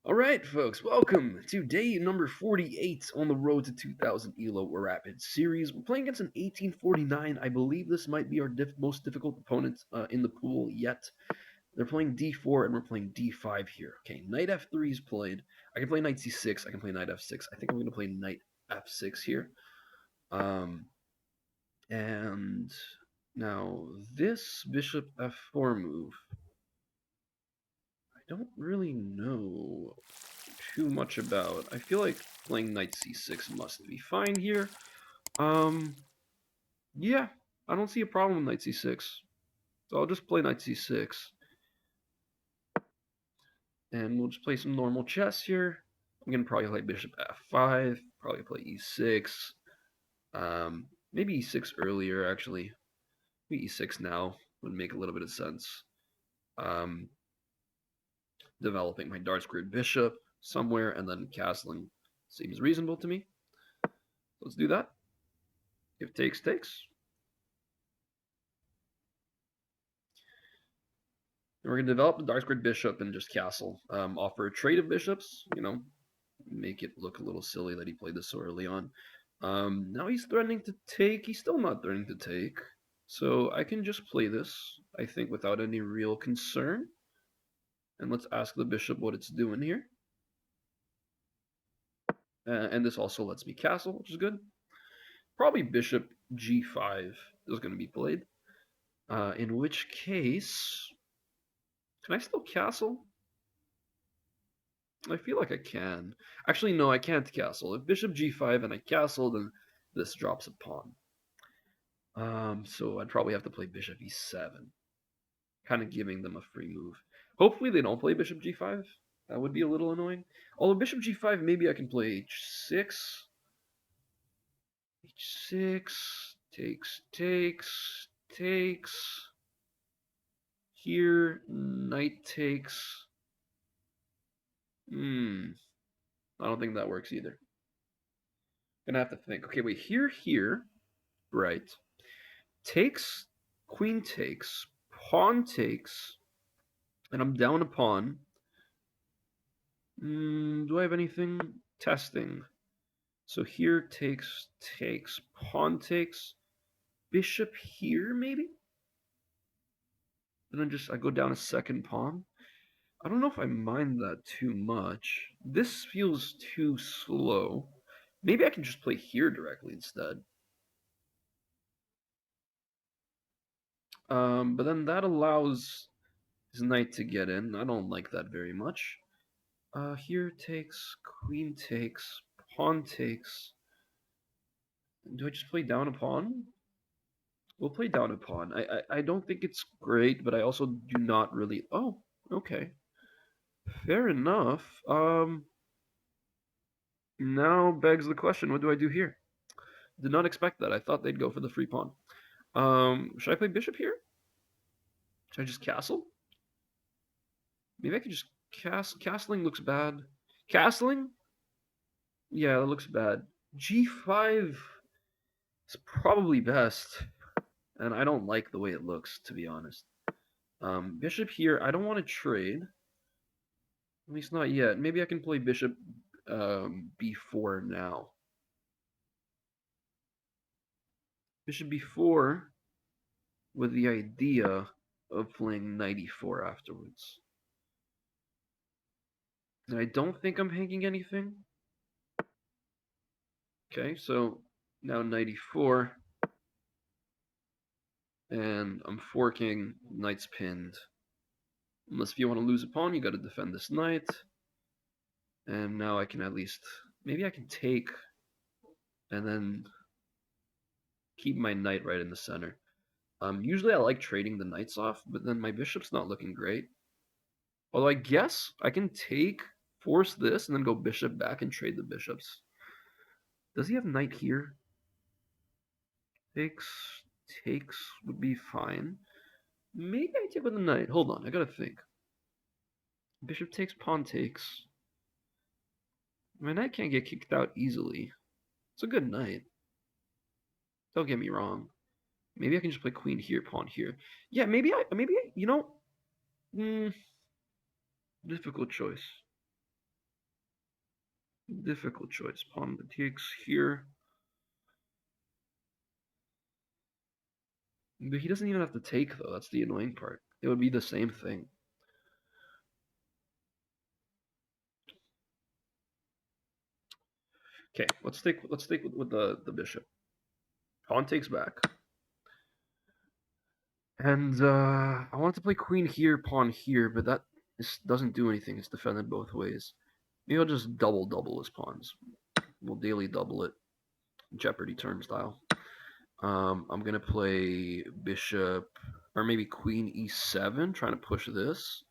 All right, folks, welcome to day number 48 on the road to 2000 ELO Rapid Series. We're playing against an 1849. I believe this might be our most difficult opponent in the pool yet. They're playing d4 and we're playing d5 here. Okay, knight f3 is played. I can play knight c6. I can play knight f6. I think I'm going to play knight f6 here. And now this bishop f4 move, I don't really know too much about. I feel like playing knight c6 must be fine here. Yeah, I don't see a problem with knight c6. So I'll just play knight c6. And we'll just play some normal chess here. I'm going to probably play bishop f5, probably play e6. Maybe e6 earlier, actually. Maybe e6 now would make a little bit of sense. Developing my dark squared bishop somewhere and then castling seems reasonable to me. Let's do that. If takes, takes. And we're going to develop the dark squared bishop and just castle. Offer a trade of bishops, make it look a little silly that he played this so early on. Now he's threatening to take. He's still not threatening to take. So I can just play this, I think, without any real concern. And let's ask the bishop what it's doing here. And this also lets me castle, which is good. Probably bishop g5 is going to be played. In which case, can I still castle? I feel like I can. Actually, no, I can't castle. If bishop g5 and I castle, then this drops a pawn. So I'd probably have to play bishop e7. Kind of giving them a free move. Hopefully they don't play bishop g5. That would be a little annoying. Although bishop g5, maybe I can play h6. h6, takes. Here, knight takes. I don't think that works either. Gonna have to think. Okay, wait, here, right. Takes, queen takes, pawn takes, and I'm down a pawn. Do I have anything? Testing. So here takes, pawn takes, bishop here maybe? And then I go down a second pawn. I don't know if I mind that too much. This feels too slow. Maybe I can just play here directly instead. But then that allows his knight to get in. I don't like that very much. Here takes, queen takes, pawn takes. Do I just play down a pawn? We'll play down a pawn. I don't think it's great, but I also do not really... Oh, okay. Fair enough. Now begs the question, what do I do here? Did not expect that. I thought they'd go for the free pawn. Should I play bishop here? Should I just castle? Maybe I could just castling looks bad. Castling? Yeah, that looks bad. G5 is probably best. And I don't like the way it looks, to be honest. Bishop here, I don't want to trade. At least not yet. Maybe I can play bishop b4 now. Bishop b4 with the idea of playing knight e4 afterwards. And I don't think I'm hanging anything. Okay, so now knight e4. And I'm forking, knight's pinned. Unless if you want to lose a pawn, you got to defend this knight. And now I can at least, maybe I can take and then keep my knight right in the center. Usually I like trading the knights off, but then my bishop's not looking great. Although I guess I can take, force this, and then go bishop back and trade the bishops. Does he have knight here? Takes would be fine. Maybe I take with the knight. Hold on, I gotta think. Bishop takes, pawn takes. My knight can't get kicked out easily. It's a good knight. Don't get me wrong. Maybe I can just play queen here, pawn here. Yeah, maybe you know, difficult choice. Difficult choice. Pawn takes here. But he doesn't even have to take, though. That's the annoying part. It would be the same thing. Okay, let's take with the bishop. Pawn takes back. And I wanted to play queen here, pawn here, but that doesn't do anything. It's defended both ways. Maybe I'll just double his pawns. We'll daily double it, Jeopardy turn style. I'm gonna play bishop, or maybe queen e7, trying to push this.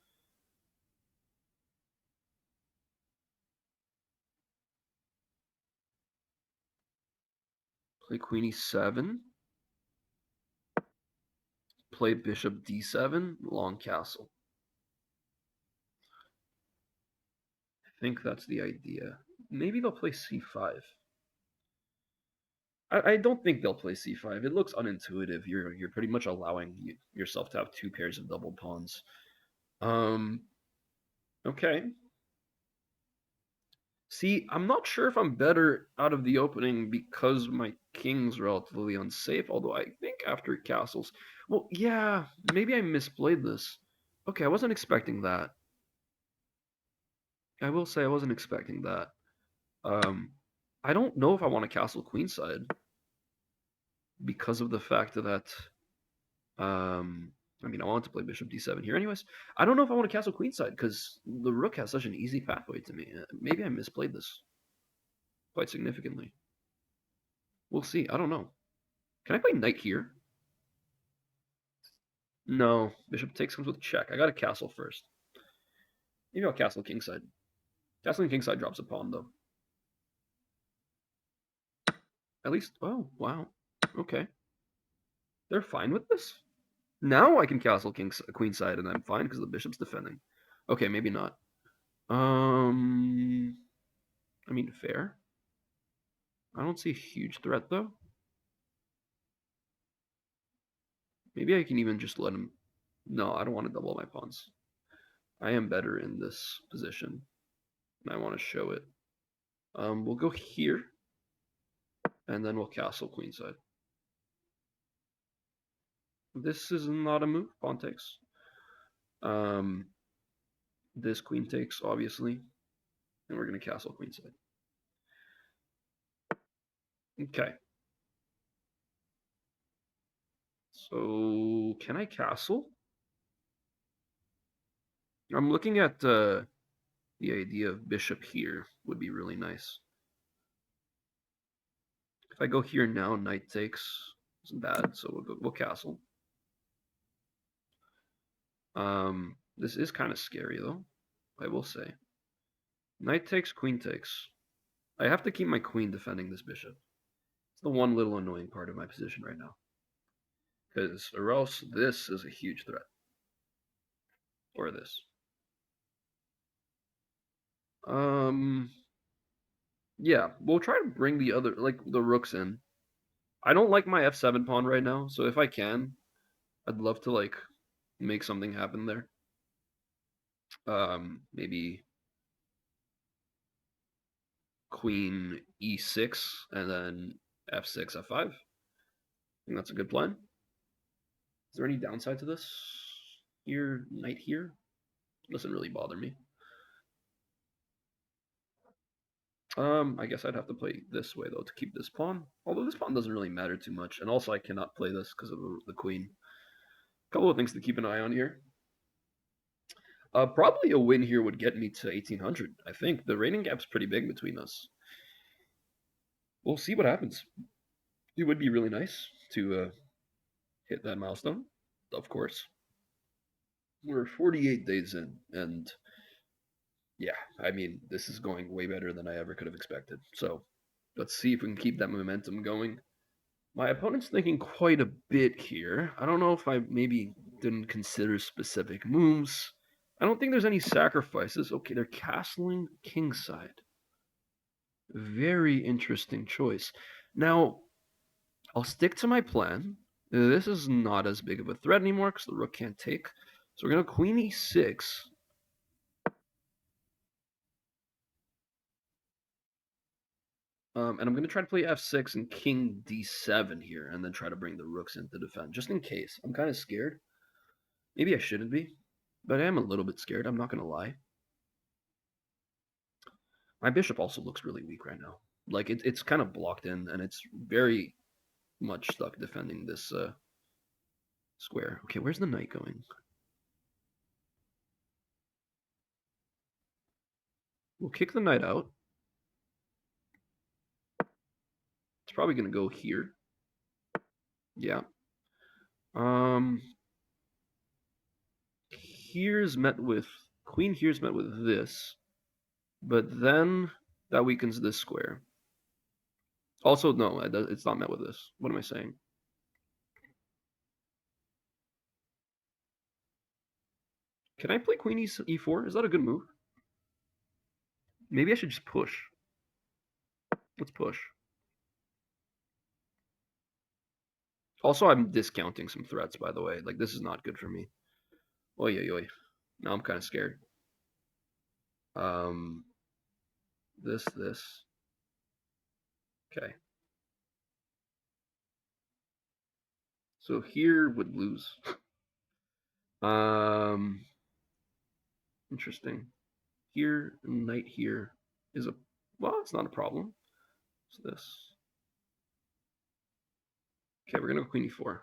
Play queen e7. Play bishop d7, long castle. I think that's the idea. Maybe they'll play c5. I don't think they'll play c5. It looks unintuitive. You're pretty much allowing yourself to have two pairs of double pawns. Okay. See, I'm not sure if I'm better out of the opening because my king's relatively unsafe, although I think after castles... Well, yeah, maybe I misplayed this. Okay, I wasn't expecting that. I will say I wasn't expecting that. I don't know if I want to castle queenside because of the fact that I mean, I wanted to play bishop d7 here anyways. I don't know if I want to castle queenside because the rook has such an easy pathway to me. Maybe I misplayed this quite significantly. We'll see. I don't know. Can I play knight here? No. Bishop takes comes with check. I got to castle first. Maybe I'll castle kingside. Castling kingside drops a pawn, though. At least... Oh, wow. Okay. They're fine with this? Now I can castle queenside and I'm fine because the bishop's defending. Okay, maybe not. I mean, fair. I don't see a huge threat, though. Maybe I can even just let him... No, I don't want to double my pawns. I am better in this position, and I want to show it. We'll go here, and then we'll castle queenside. This is not a move. Pawn takes. This queen takes, obviously, and we're going to castle queenside. Okay. So, can I castle? I'm looking at the idea of bishop here would be really nice. If I go here now, knight takes isn't bad, so we'll castle. This is kind of scary though, I will say. Knight takes, queen takes. I have to keep my queen defending this bishop. It's the one little annoying part of my position right now. Because or else this is a huge threat. Or this. Yeah, we'll try to bring the other, like, the rooks in. I don't like my f7 pawn right now, so if I can, I'd love to, like, make something happen there. Maybe queen e6 and then f6, f5. I think that's a good plan. Is there any downside to this? Here, knight here? Doesn't really bother me. I guess I'd have to play this way, though, to keep this pawn. Although this pawn doesn't really matter too much. And also I cannot play this because of the queen. A couple of things to keep an eye on here. Probably a win here would get me to 1800, I think. The rating gap's pretty big between us. We'll see what happens. It would be really nice to hit that milestone, of course. We're 48 days in, and yeah, I mean, this is going way better than I ever could have expected. So let's see if we can keep that momentum going. My opponent's thinking quite a bit here. I don't know if I maybe didn't consider specific moves. I don't think there's any sacrifices. Okay, they're castling kingside. Very interesting choice. Now, I'll stick to my plan. This is not as big of a threat anymore because the rook can't take. So we're going to queen e6. And I'm going to try to play f6 and king d7 here, and then try to bring the rooks in to defend, just in case. I'm kind of scared. Maybe I shouldn't be, but I am a little bit scared, I'm not going to lie. My bishop also looks really weak right now. Like, it's kind of blocked in, and it's very much stuck defending this square. Okay, where's the knight going? We'll kick the knight out. It's probably going to go here. Yeah. Here's met with... Queen here's met with this. But then that weakens this square. Also, no, it's not met with this. What am I saying? Can I play queen e4? Is that a good move? Maybe I should just push. Let's push. Also, I'm discounting some threats, by the way. Like, this is not good for me. Oy, oy, oy. Now I'm kind of scared. This. Okay. So here would lose. Interesting. Here, knight here is a... Well, it's not a problem. It's this. Okay, we're going to go queen e4.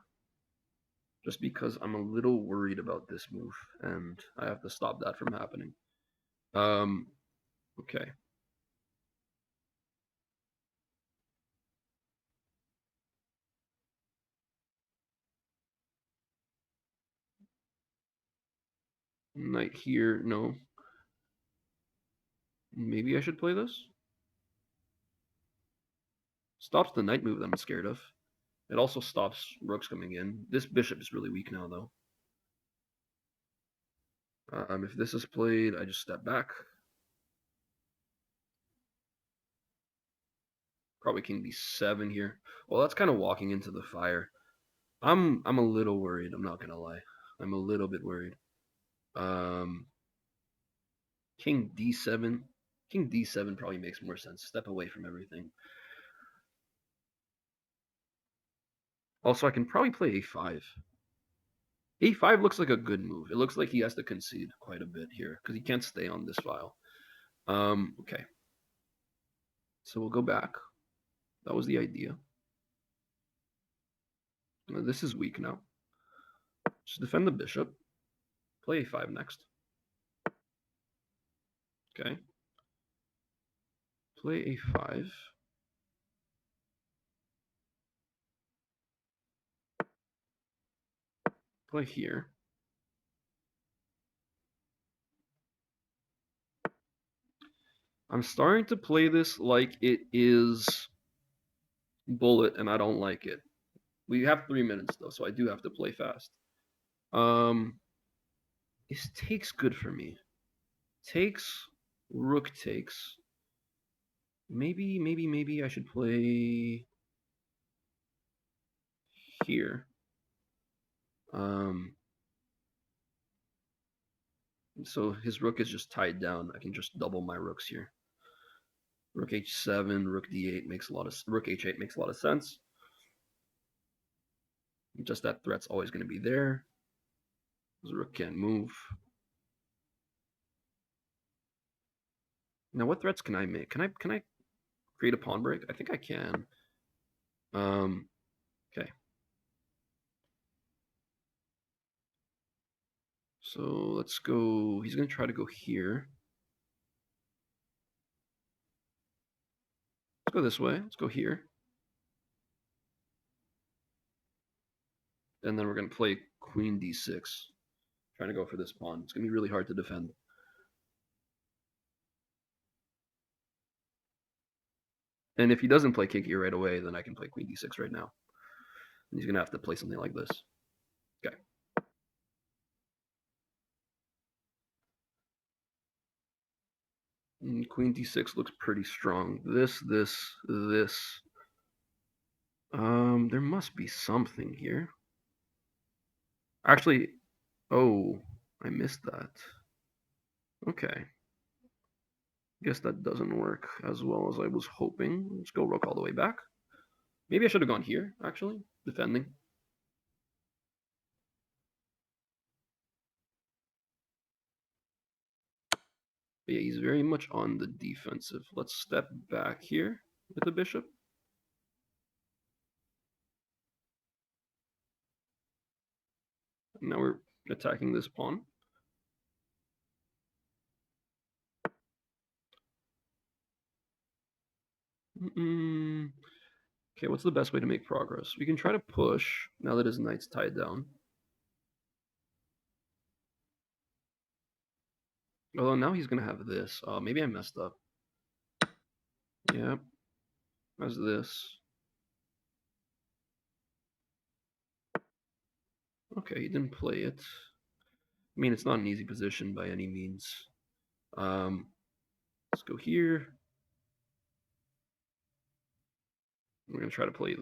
Just because I'm a little worried about this move, and I have to stop that from happening. Okay. Knight here, no. Maybe I should play this? Stops the knight move that I'm scared of. It also stops rooks coming in. This bishop is really weak now, though. If this is played, I just step back. Probably king d7 here. Well, that's kind of walking into the fire. I'm a little worried, I'm not gonna lie. I'm a little bit worried. King d7. King d7 probably makes more sense. Step away from everything. Also, I can probably play a5. a5 looks like a good move. It looks like he has to concede quite a bit here because he can't stay on this file. Okay. So we'll go back. That was the idea. This is weak now. Just defend the bishop. Play a5 next. Okay. Play a5. Play here. I'm starting to play this like it is bullet, and I don't like it. We have 3 minutes, though, so I do have to play fast. Is takes good for me? Takes, rook takes. Maybe I should play here. So his rook is just tied down. I can just double my rooks here. Rook h7, rook d8 makes a lot of... Rook h8 makes a lot of sense. Just that threat's always going to be there. The rook can't move. Now, what threats can I make? Can I create a pawn break? I think I can. Okay. So let's go. He's going to try to go here. Let's go this way. Let's go here. And then we're going to play queen d6. Trying to go for this pawn. It's going to be really hard to defend. And if he doesn't play king here right away, then I can play queen d6 right now. And he's going to have to play something like this. Okay. And queen d6 looks pretty strong. This. There must be something here. Actually, oh, I missed that. Okay. Guess that doesn't work as well as I was hoping. Let's go rook all the way back. Maybe I should have gone here, actually, defending. But yeah, he's very much on the defensive. Let's step back here with the bishop. Now we're attacking this pawn. Okay, what's the best way to make progress? We can try to push now that his knight's tied down. Although now he's going to have this. Maybe I messed up. Yeah. How's this? Okay, he didn't play it. I mean, it's not an easy position by any means. Let's go here. We're going to try to play...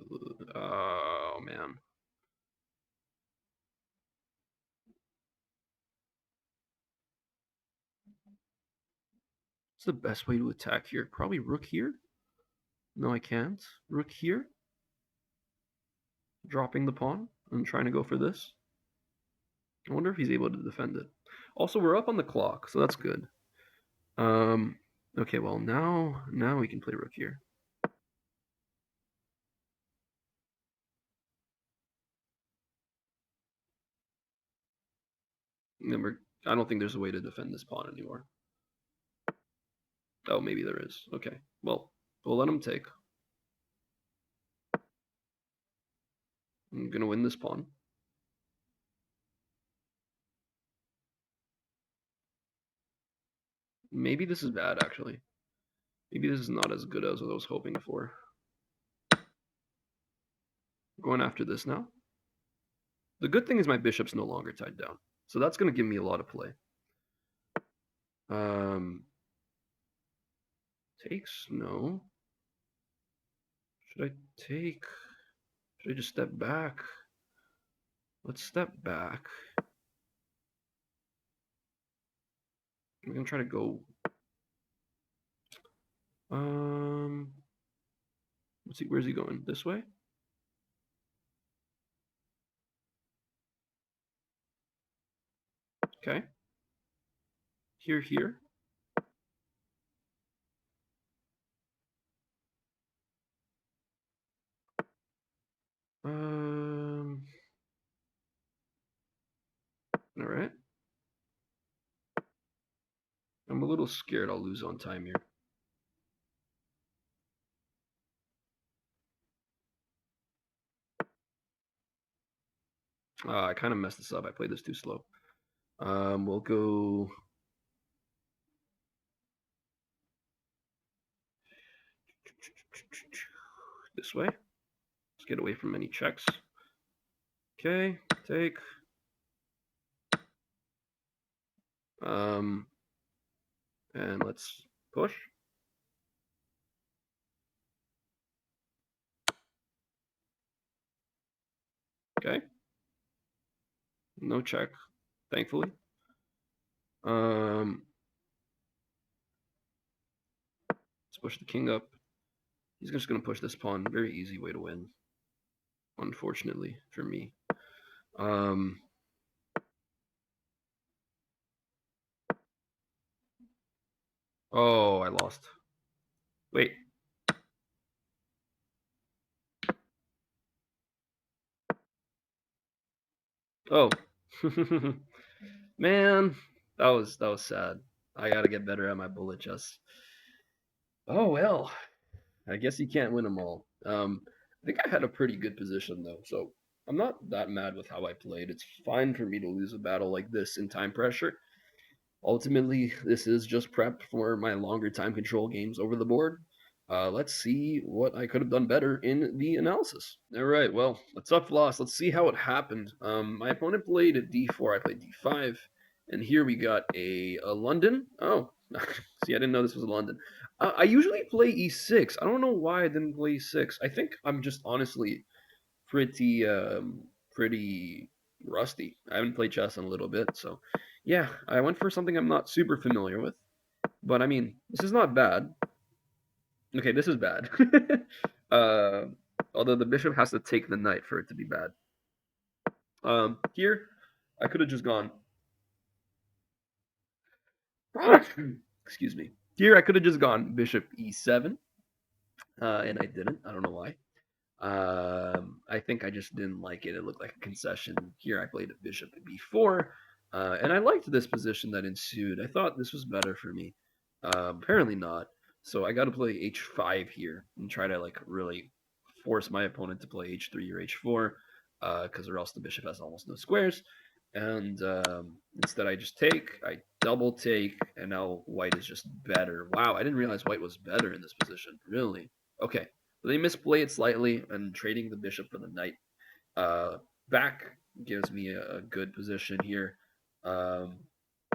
Oh, man. What's the best way to attack here? Probably rook here? No, I can't. Rook here. Dropping the pawn and trying to go for this. I wonder if he's able to defend it. Also, we're up on the clock, so that's good. Okay, well, now we can play rook here. I don't think there's a way to defend this pawn anymore. Oh, maybe there is. Okay, well, we'll let him take. I'm going to win this pawn. Maybe this is bad, actually. Maybe this is not as good as what I was hoping for. Going after this now. The good thing is my bishop's no longer tied down. So that's going to give me a lot of play. Takes? No. Should I take? Should I just step back? Let's step back. I'm going to try to go... Let's see, where's he going? This way? Okay. Here. All right. I'm a little scared I'll lose on time here. I kind of messed this up. I played this too slow. We'll go... this way. Let's get away from any checks. Okay, take. And let's push. Okay. No check, thankfully. Let's push the king up. He's just going to push this pawn. Very easy way to win, unfortunately, for me. Oh, I lost. Wait. Oh. Man, that was sad. I gotta get better at my bullet chests. Oh well. I guess you can't win them all. I think I had a pretty good position though, so I'm not that mad with how I played. It's fine for me to lose a battle like this in time pressure. Ultimately, this is just prep for my longer time control games over the board. Let's see what I could have done better in the analysis. All right, well, a tough loss. Let's see how it happened. My opponent played at d4, I played d5, and here we got a London. Oh, see, I didn't know this was a London. I usually play e6. I don't know why I didn't play e6. I think I'm just honestly pretty rusty. I haven't played chess in a little bit, so yeah, I went for something I'm not super familiar with. But I mean, this is not bad. Okay, this is bad. uh, Although the bishop has to take the knight for it to be bad. Here, I could have just gone. Excuse me. Here, I could have just gone bishop e7, and I didn't. I don't know why. I think I just didn't like it. It looked like a concession. Here, I played a bishop b4, and I liked this position that ensued. I thought this was better for me. Apparently not. So I got to play h5 here and try to like really force my opponent to play h3 or h4, because or else the bishop has almost no squares. And instead, I just take, I double take, and now white is just better. Wow, I didn't realize white was better in this position. Really? Okay. They misplay it slightly, and trading the bishop for the knight uh, back gives me a good position here. Um,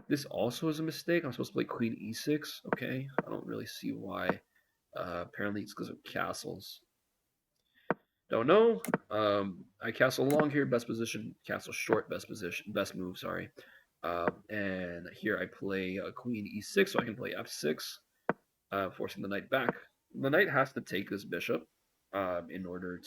this also is a mistake. I'm supposed to play queen e6. Okay, I don't really see why. Apparently it's because of castles. Don't know. I castle long here, best position. Castle short, best position, best move. Sorry. And here I play queen e6, so I can play f6, forcing the knight back. The knight has to take this bishop in order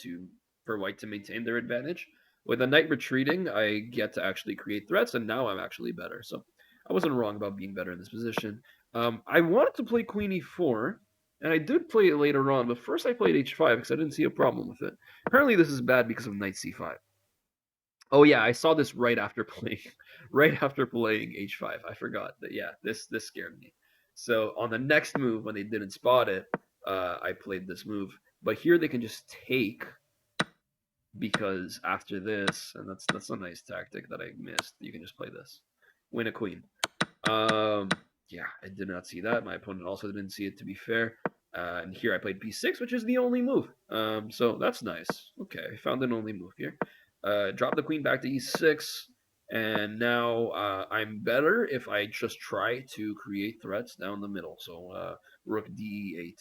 for white to maintain their advantage. With the knight retreating, I get to actually create threats, and now I'm actually better. So I wasn't wrong about being better in this position. I wanted to play queen e4, and I did play it later on, but first I played h5 because I didn't see a problem with it. Apparently this is bad because of knight c5. Oh yeah, I saw this right after playing h5. I forgot that. Yeah, this scared me. So on the next move, when they didn't spot it, I played this move. But here they can just take, because after this, and that's a nice tactic that I missed. You can just play this, win a queen. Um, yeah, I did not see that. My opponent also didn't see it, to be fair. And here I played b6, which is the only move. So that's nice. Okay, I found an only move here. Drop the queen back to e6, and now I'm better if I just try to create threats down the middle. So rook d8,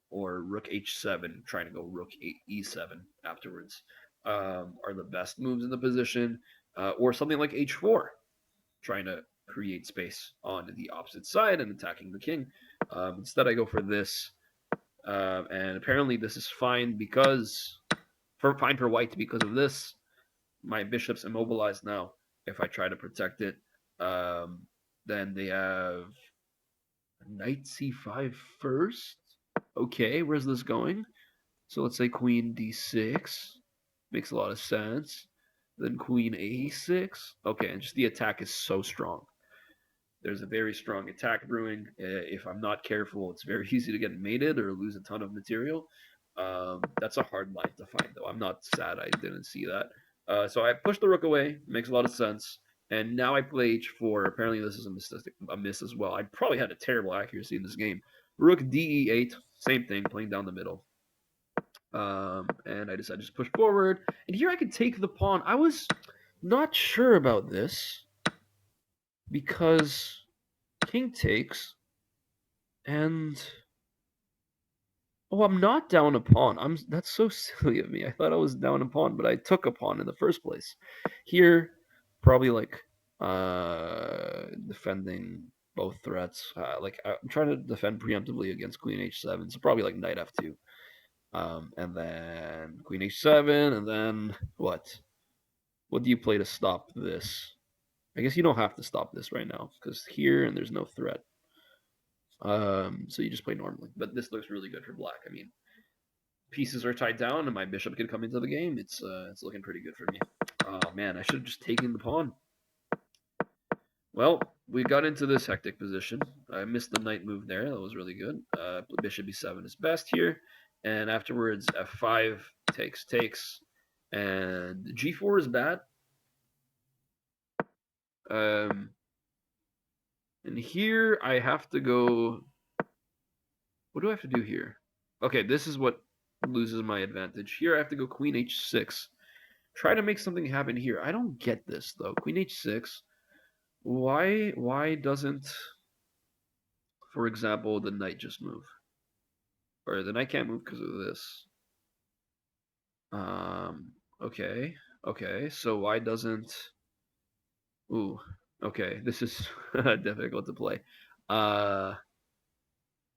or rook h7, trying to go rook e7 afterwards, are the best moves in the position. Or something like h4, trying to create space on the opposite side and attacking the king. Instead, I go for this, and apparently this is fine fine for white because of this. My bishop's immobilized now. If I try to protect it, then they have knight c5 first. Okay, where's this going? So let's say queen d6. Makes a lot of sense. Then queen a6. Okay, and just the attack is so strong. There's a very strong attack brewing. If I'm not careful, it's very easy to get mated or lose a ton of material. That's a hard line to find, though. I'm not sad I didn't see that. So I pushed the rook away. Makes a lot of sense. And now I play h4. Apparently, this is a miss as well. I probably had a terrible accuracy in this game. Rook d8, same thing, playing down the middle. And I decided to just push forward. And here I could take the pawn. I was not sure about this because king takes, and oh, I'm not down a pawn. That's so silly of me. I thought I was down a pawn, but I took a pawn in the first place. Here, probably like defending both threats. Like I'm trying to defend preemptively against queen h7, so probably like knight f2, and then queen h7, and then what? What do you play to stop this? I guess you don't have to stop this right now because here and there's no threat. So you just play normally. But this looks really good for black. I mean, pieces are tied down, and my bishop can come into the game. It's looking pretty good for me. Oh man, I should have just taken the pawn. Well, we got into this hectic position. I missed the knight move there. That was really good. Bishop b7 is best here, and afterwards f5 takes, and g4 is bad. And here I have to go. What do I have to do here? Okay, this is what loses my advantage. Here I have to go queen h6. Try to make something happen here. I don't get this though. Queen h6. Why doesn't, for example, the knight just move? Or the knight can't move because of this. Okay. Okay, so why doesn't... Ooh, okay, this is difficult to play.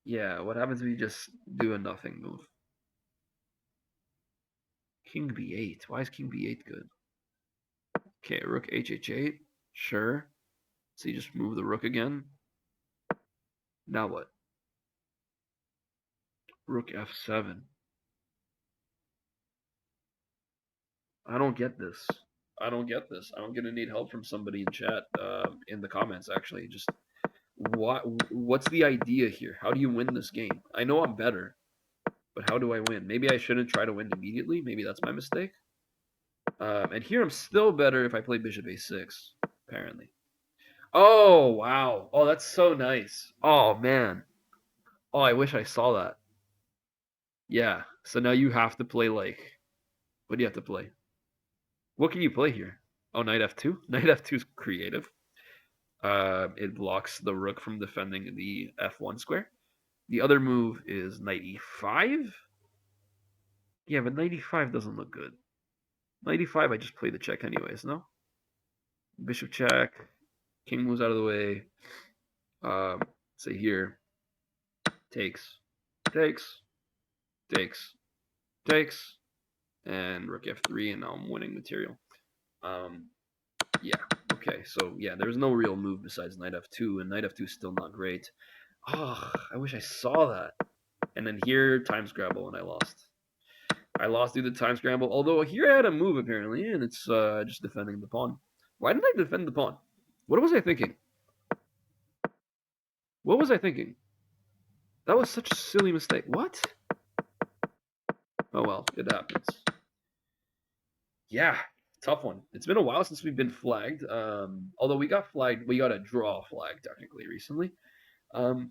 Yeah, what happens if you just do a nothing move? King b8. Why is king b8 good? Okay, rook hh8. Sure. So you just move the rook again. Now what? Rook f7. I don't get this. I don't get this. I'm gonna need help from somebody in chat, in the comments. Actually, just what's the idea here? How do you win this game? I know I'm better, but how do I win? Maybe I shouldn't try to win immediately. Maybe that's my mistake. And here I'm still better if I play bishop a6. Apparently. Oh wow. Oh, that's so nice. Oh man. Oh, I wish I saw that. Yeah. So now you have to play like. What do you have to play? What can you play here? Oh, knight f2. Knight f2 is creative. It blocks the rook from defending the f1 square. The other move is knight e5. Yeah, but knight e5 doesn't look good. Knight e5, I just play the check anyways, no? Bishop check. King moves out of the way. Say here. Takes. Takes. Takes. Takes. And rook f3, and now I'm winning material. Yeah. Okay, so yeah, there's no real move besides knight f2, and knight f2 is still not great. Oh, I wish I saw that. And then here, time scramble, and I lost. I lost due to time scramble, although here I had a move apparently, and it's just defending the pawn. Why didn't I defend the pawn? What was I thinking? What was I thinking? That was such a silly mistake. What? Oh well, it happens. Yeah, tough one. It's been a while since we've been flagged. Although we got flagged, we got a draw flag technically recently. Um,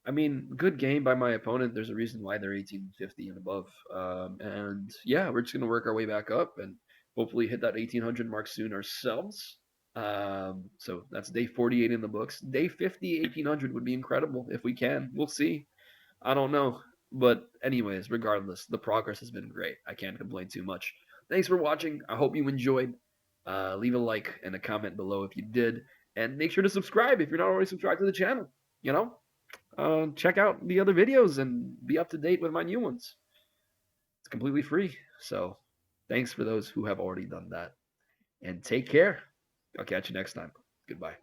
I mean, good game by my opponent. There's a reason why they're 1850 and above. And yeah, we're just gonna work our way back up and hopefully hit that 1800 mark soon ourselves. So that's day 48 in the books. Day 50, 1800 would be incredible if we can. We'll see. I don't know. But anyways, regardless, the progress has been great. I can't complain too much. Thanks for watching. I hope you enjoyed. Leave a like and a comment below if you did. And make sure to subscribe if you're not already subscribed to the channel. You know? Check out the other videos and be up to date with my new ones. It's completely free. So thanks for those who have already done that. And take care. I'll catch you next time. Goodbye.